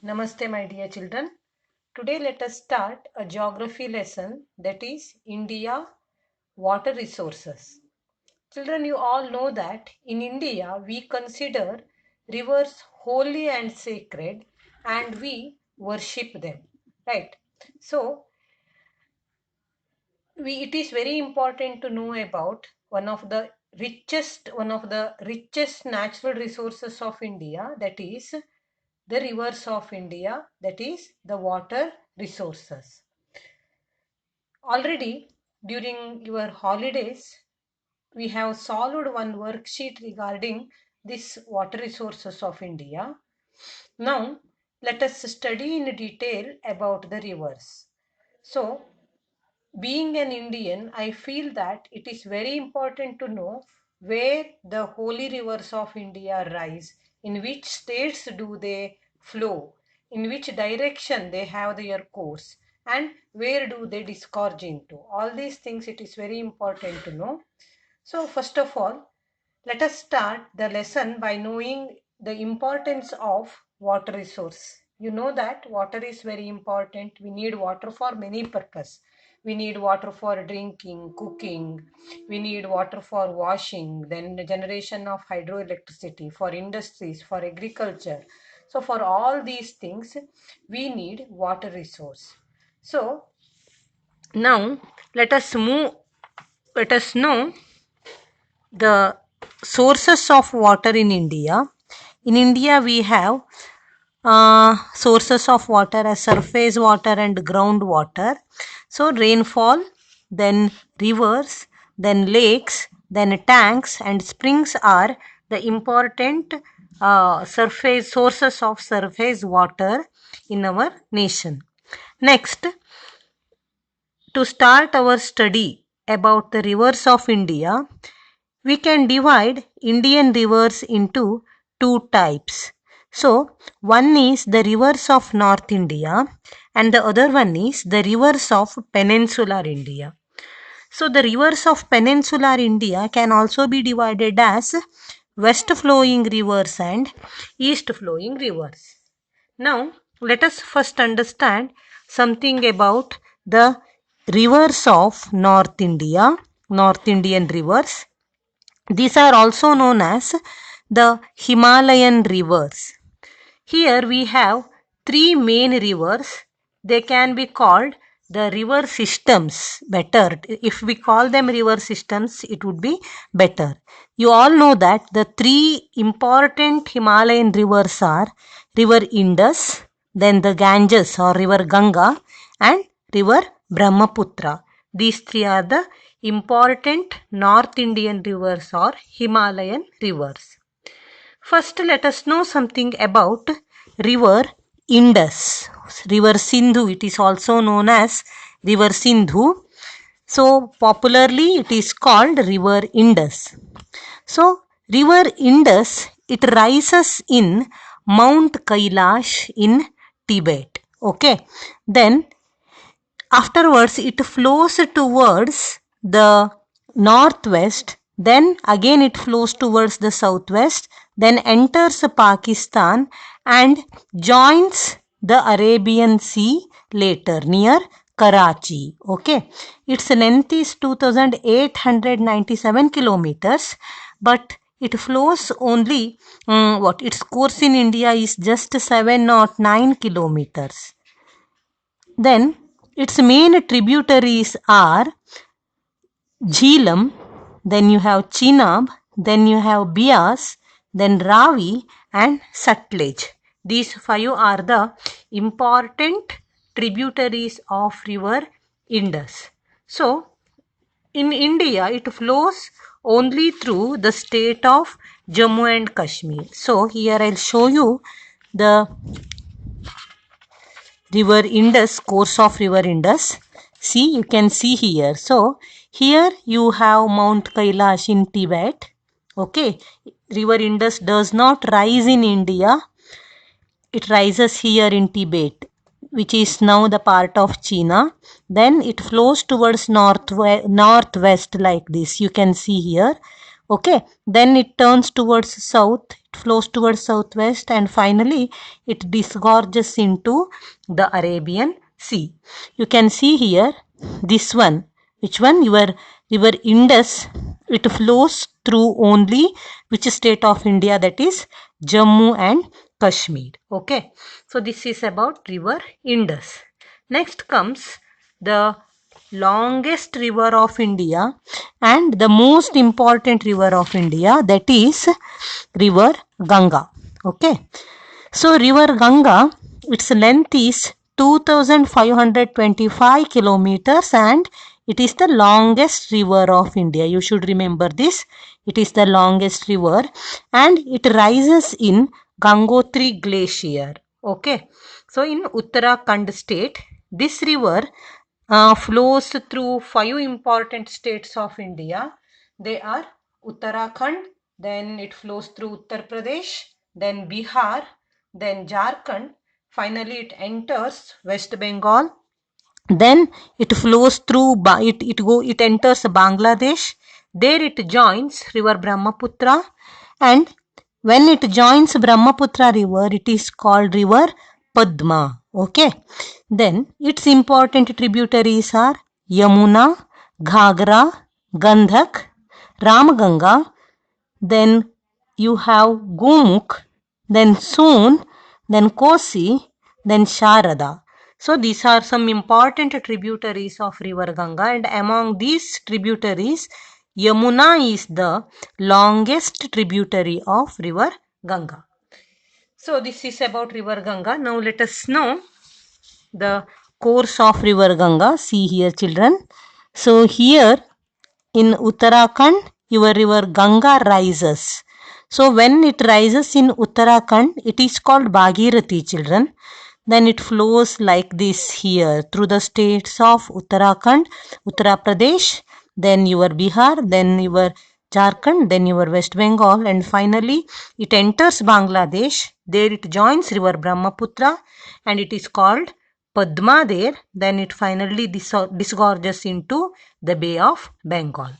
Namaste, my dear children. Today let us start a geography lesson, that is India water resources. Children, you all know that in India we consider rivers holy and sacred and we worship them, right? So it is very important to know about one of the richest natural resources of India, that is the rivers of India, that is the water resources. Already during your holidays, we have solved one worksheet regarding this water resources of India. Now, let us study in detail about the rivers. So, being an Indian, I feel that it is very important to know where the holy rivers of India rise, in which states do they flow, in which direction they have their course, and where do they disgorge into. All these things it is very important to know. So, first of all, let us start the lesson by knowing the importance of water resource. You know that water is very important. We need water for many purposes. We need water for drinking, cooking. We need water for washing, then the generation of hydroelectricity, for industries, for agriculture. So for all these things, we need water resource. So now let us move. Let us know the sources of water in India. In India, we have sources of water as surface water and groundwater. So, rainfall, then rivers, then lakes, then tanks and springs are the important surface sources of surface water in our nation. Next, to start our study about the rivers of India, we can divide Indian rivers into two types. So, one is the rivers of North India and the other one is the rivers of Peninsular India. So, the rivers of Peninsular India can also be divided as west flowing rivers and east flowing rivers. Now, let us first understand something about the rivers of North India, North Indian rivers. These are also known as the Himalayan rivers. Here we have three main rivers. They can be called the river systems better. If we call them river systems, it would be better. You all know that the three important Himalayan rivers are river Indus, then the Ganges or river Ganga, and river Brahmaputra. These three are the important North Indian rivers or Himalayan rivers. First, let us know something about river Indus. River Sindhu, it is also known as river Sindhu. So, popularly it is called river Indus. So, river Indus, it rises in Mount Kailash in Tibet. Okay. Then afterwards, it flows towards the northwest, then again it flows towards the southwest, then enters Pakistan and joins the Arabian Sea later near Karachi. Okay, its length is 2897 kilometers, but it flows only its course in India is just 709 kilometers. Then its main tributaries are Jhelum, then you have Chenab, then you have Beas, then Ravi and Sutlej. These five are the important tributaries of river Indus. So, in India, it flows only through the state of Jammu and Kashmir. So, here I'll show you the river Indus, course of river Indus. See, you can see here. So, here you have Mount Kailash in Tibet. Okay, river Indus does not rise in India. It rises here in Tibet, which is now the part of China. Then it flows towards northwest like this. You can see here. Okay, then it turns towards south. It flows towards southwest, and finally it disgorges into the Arabian Sea. You can see here this one. Which one? Your river Indus. It flows through only which state of India? That is Jammu and Kashmir. Okay. So this is about river Indus. Next comes the longest river of India and the most important river of India, that is river Ganga. Okay. So river Ganga, its length is 2525 kilometers and it is the longest river of India. You should remember this. It is the longest river and it rises in Gangotri Glacier. Okay. So in Uttarakhand state, this river flows through 5 important states of India. They are Uttarakhand, then it flows through Uttar Pradesh, then Bihar, then Jharkhand. Finally, it enters West Bengal. Then it flows through it enters Bangladesh. There it joins river Brahmaputra, and when it joins Brahmaputra river, it is called river Padma. Okay. Then its important tributaries are Yamuna, Ghagra, Gandhak, Ramganga. Then you have Gomukh, then Son, then Kosi, then Sharada. So these are some important tributaries of river Ganga, and among these tributaries, Yamuna is the longest tributary of river Ganga. So this is about river Ganga. Now let us know the course of river Ganga. See here, children. So here in Uttarakhand, your river Ganga rises. So when it rises in Uttarakhand, it is called Bhagirathi, children. Then it flows like this here through the states of Uttarakhand, Uttar Pradesh, then your Bihar, then your Jharkhand, then your West Bengal, and finally it enters Bangladesh. There it joins river Brahmaputra and it is called Padma there. Then it finally disgorges into the Bay of Bengal.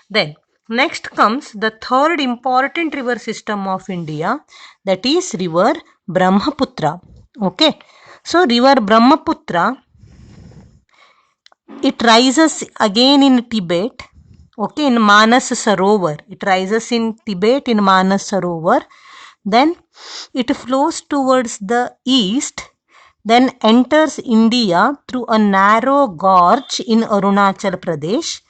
Then next comes the third important river system of India, that is river Brahmaputra. Okay. So river Brahmaputra, it rises again in Tibet. Okay, in Manas Sarovar. It rises in Tibet in Manas Sarovar. Then it flows towards the east, then enters India through a narrow gorge in Arunachal Pradesh.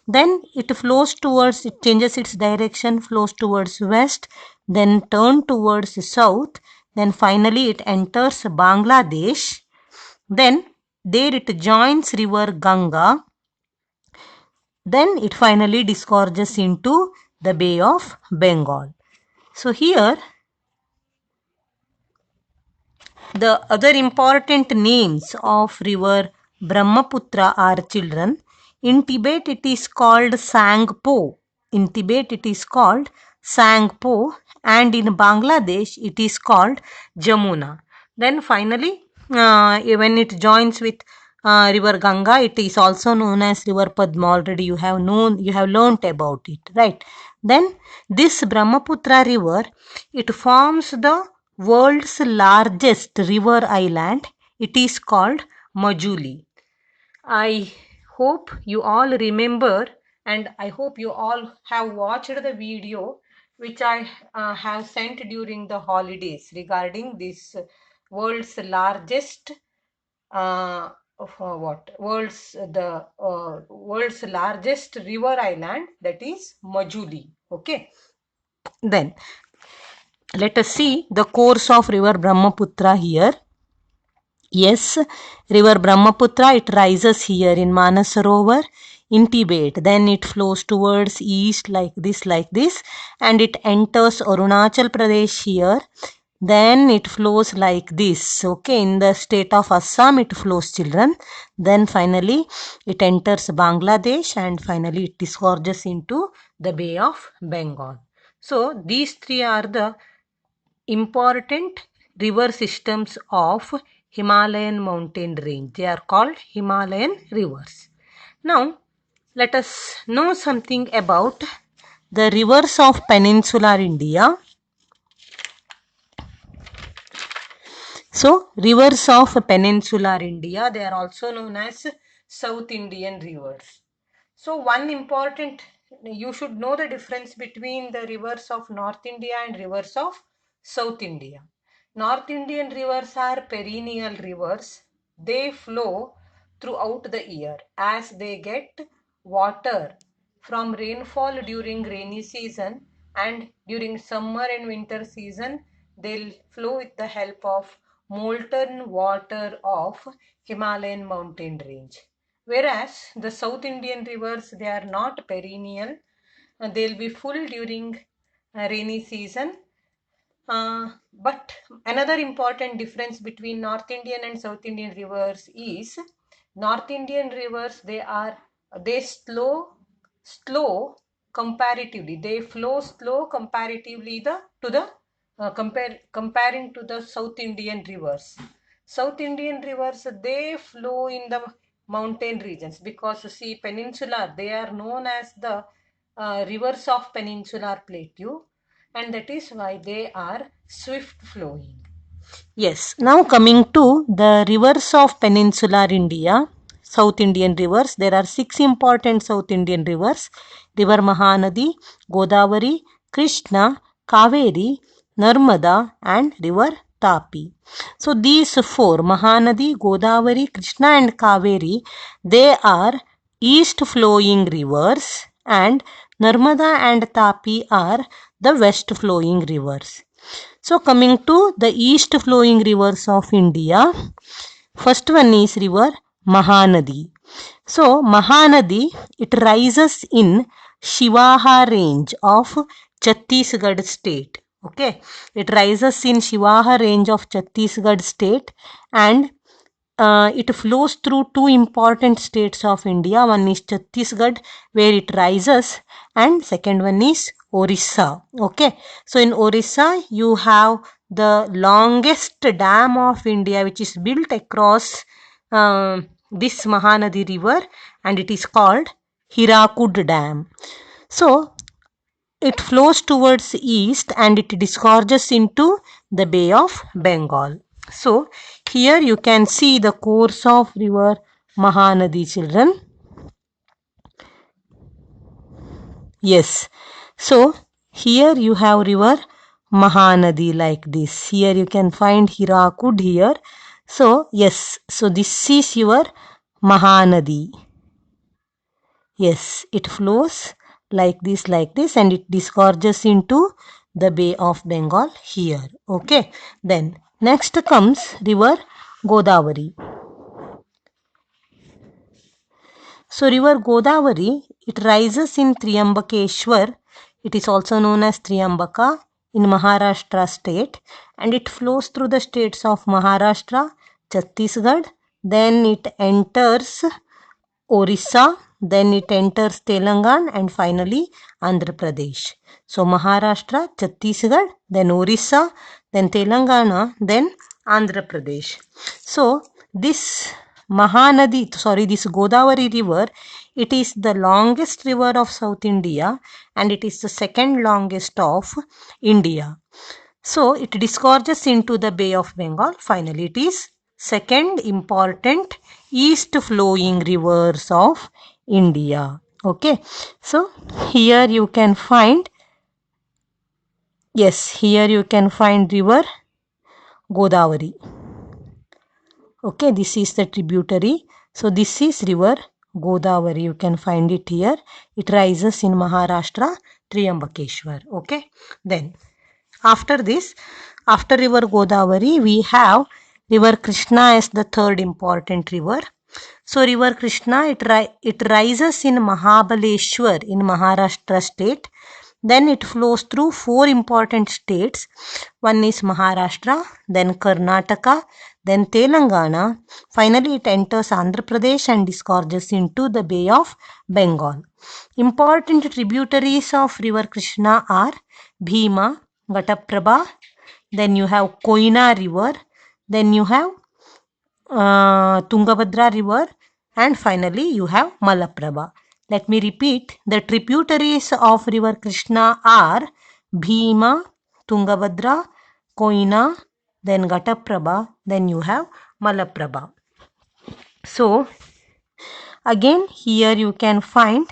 Then it flows towards, it changes its direction, flows towards west, then turn towards south. Then finally it enters Bangladesh. Then there it joins river Ganga. Then it finally disgorges into the Bay of Bengal. So here the other important names of river Brahmaputra are, children. In Tibet it is called Sangpo. In Tibet it is called Sangpo, and in Bangladesh it is called Jamuna. Then finally when it joins with river Ganga, it is also known as river Padma. Already you have learnt about it, right? Then this Brahmaputra river, it forms the world's largest river island. It is called Majuli. I hope you all remember, and I hope you all have watched the video which I have sent during the holidays regarding this world's largest world's largest river island, that is Majuli. Okay. Then let us see the course of river Brahmaputra here. Yes, river Brahmaputra, it rises here in Manasarovar in Tibet. Then it flows towards east like this, and it enters Arunachal Pradesh here. Then it flows like this. Okay, in the state of Assam it flows, children. Then finally it enters Bangladesh and finally it disgorges into the Bay of Bengal. So these three are the important river systems of Himalayan mountain range. They are called Himalayan rivers. Now let us know something about the rivers of peninsular India. So rivers of peninsular India, they are also known as South Indian rivers. So one important, you should know the difference between the rivers of North India and rivers of South India. North Indian rivers are perennial rivers. They flow throughout the year as they get water from rainfall during rainy season, and during summer and winter season they'll flow with the help of molten water of Himalayan mountain range. Whereas the South Indian rivers, they are not perennial. They'll be full during rainy season. But another important difference between North Indian and South Indian rivers is North Indian rivers, they slow comparatively. They flow slow comparatively comparing to the South Indian rivers. South Indian rivers, they flow in the mountain regions because see, peninsular, they are known as the rivers of peninsular plateau, and that is why they are swift flowing. Yes, now coming to the rivers of peninsular India, South Indian rivers, there are 6 important South Indian rivers: River Mahanadi, Godavari, Krishna, Kaveri, Narmada, and River Tapi. So these 4, Mahanadi, Godavari, Krishna, and Kaveri, they are east flowing rivers, and Narmada and Tapi are the west flowing rivers. So coming to the east flowing rivers of India, first one is river Mahanadi. So Mahanadi, it rises in Shivaha range of Chhattisgarh state. Okay, it rises in Shivaha range of Chhattisgarh state, and it flows through 2 important states of India. One is Chhattisgarh, where it rises, and second one is Orissa. Okay, so in Orissa you have the longest dam of India, which is built across this Mahanadi river, and it is called Hirakud Dam. So it flows towards east and it disgorges into the Bay of Bengal. So here you can see the course of river Mahanadi, children. Yes. So here you have river Mahanadi like this. Here you can find Hirakud here. So yes. So this is your Mahanadi. Yes, it flows like this, and it disgorges into the Bay of Bengal here. Okay. Then next comes river Godavari. So river Godavari, it rises in Triambakeshwar. It is also known as Triambaka in Maharashtra state, and it flows through the states of Maharashtra, Chhattisgarh, then it enters Orissa, then it enters Telangana, and finally Andhra Pradesh. So Maharashtra, Chhattisgarh, then Orissa, then Telangana, then Andhra Pradesh. So this this Godavari river, it is the longest river of South India, and it is the second longest of India. So it disgorges into the Bay of Bengal. Finally, it is second important east flowing rivers of India. Okay. So here you can find, yes, here you can find river Godavari. Okay, this is the tributary. So this is river Godavari. You can find it here. It rises in Maharashtra, Triambakeshwar. Okay. Then after this, after river Godavari, we have river Krishna as the third important river. So river Krishna, it rises in Mahabaleshwar in Maharashtra state. Then it flows through 4 important states. One is Maharashtra, then Karnataka, then Telangana. Finally, it enters Andhra Pradesh and disgorges into the Bay of Bengal. Important tributaries of river Krishna are Bhima, Ghataprabha, then you have Koina river, then you have Tungabhadra river, and finally you have Malaprabha. Let me repeat, the tributaries of river Krishna are Bhima, Tungabhadra, Koina, then Ghataprabha, then you have Malaprabha. So again here you can find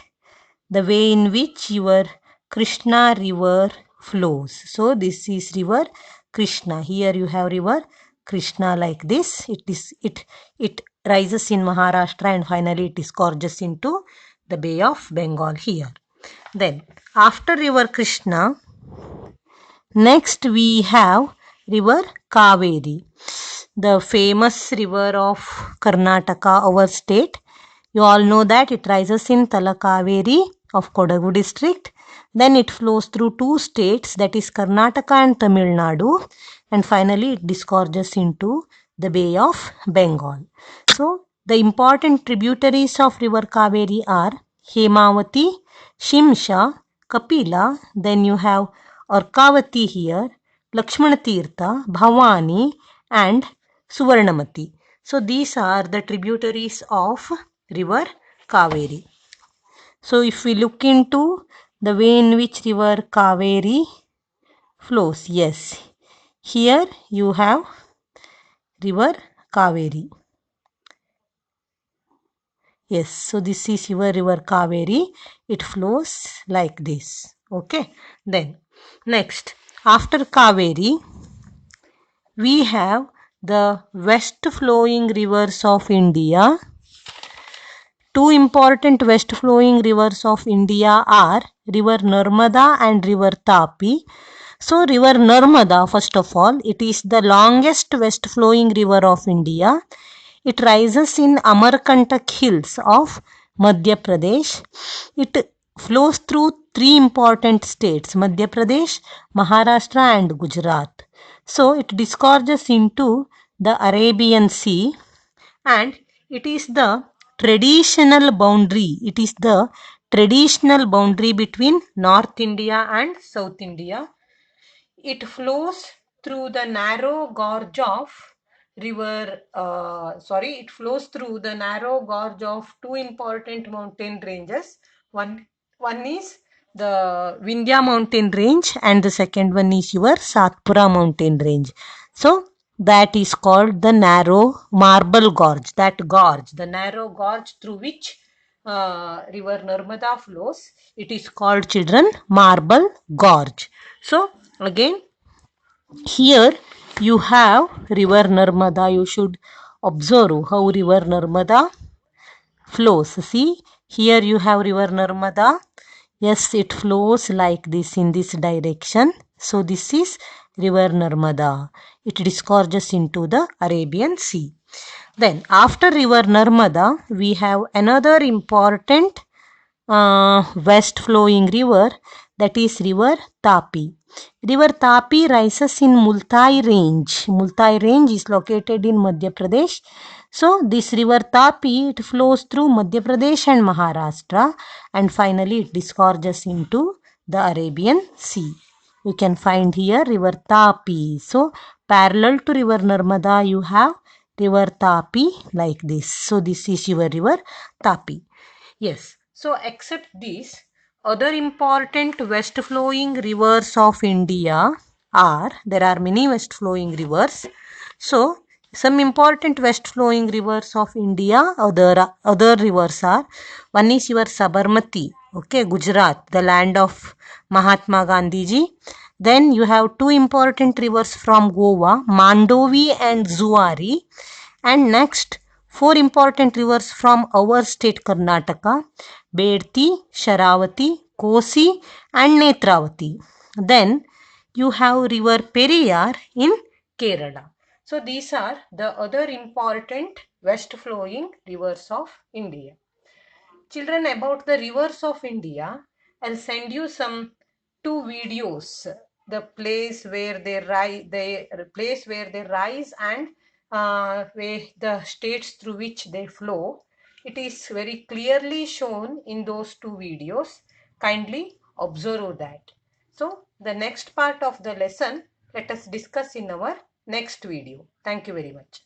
the way in which your Krishna river flows. So this is river Krishna. Here you have river Krishna like this. It rises in Maharashtra and finally it disgorges into the Bay of Bengal here. Then after river Krishna, next we have river Kaveri, the famous river of Karnataka, our state. You all know that it rises in Talakaveri of Kodagu district. Then it flows through two states, that is Karnataka and Tamil Nadu. And finally it disgorges into the Bay of Bengal. So the important tributaries of river Kaveri are Hemavati, Shimsha, Kapila. Then you have Orkavati here, Lakshmana Tirtha, Bhavani and Suvarnamati. So these are the tributaries of river Kaveri. So if we look into the way in which river Kaveri flows, yes, here you have river Kaveri. Yes, so this is your river Kaveri. It flows like this. Okay, then next, after Kaveri, we have the west flowing rivers of India. Two important west flowing rivers of India are river Narmada and river Tapi. So river Narmada, first of all, it is the longest west flowing river of India. It rises in Amarkantak hills of Madhya Pradesh. It flows through three important states, Madhya Pradesh, Maharashtra and Gujarat. So it disgorges into the Arabian Sea and it is the traditional boundary. It is the traditional boundary between North India and South India. It flows through the narrow gorge of it flows through the narrow gorge of two important mountain ranges. One is the Vindhya mountain range and the second one is your Satpura mountain range. So that is called the narrow marble gorge. The narrow gorge through which river Narmada flows, it is called, children, marble gorge. So again here you have river Narmada. You should observe how river Narmada flows. See, here you have river Narmada. Yes, it flows like this in this direction. So this is river Narmada. It disgorges into the Arabian Sea. Then after river Narmada, we have another important west flowing river, that is river Tapi. River Tapi rises in Multai range. Multai range is located in Madhya Pradesh. So this river Tapi, it flows through Madhya Pradesh and Maharashtra and finally it disgorges into the Arabian Sea. You can find here river Tapi. So parallel to river Narmada you have river Tapi like this. So this is your river Tapi. Yes. So except these, other important west flowing rivers of India are, there are many west flowing rivers. So some important west flowing rivers of India, other rivers are, one is your Sabarmati, okay, Gujarat, the land of Mahatma Gandhi ji. Then you have two important rivers from Goa, Mandovi and Zuari. And next, four important rivers from our state Karnataka, Bedti, Sharavati, Kosi and Netravati. Then you have river Periyar in Kerala. So these are the other important west flowing rivers of India. Children, about the rivers of India, I'll send you some two videos. The place where they rise and where the states through which they flow. It is very clearly shown in those two videos. Kindly observe that. So the next part of the lesson, let us discuss in our next video. Thank you very much.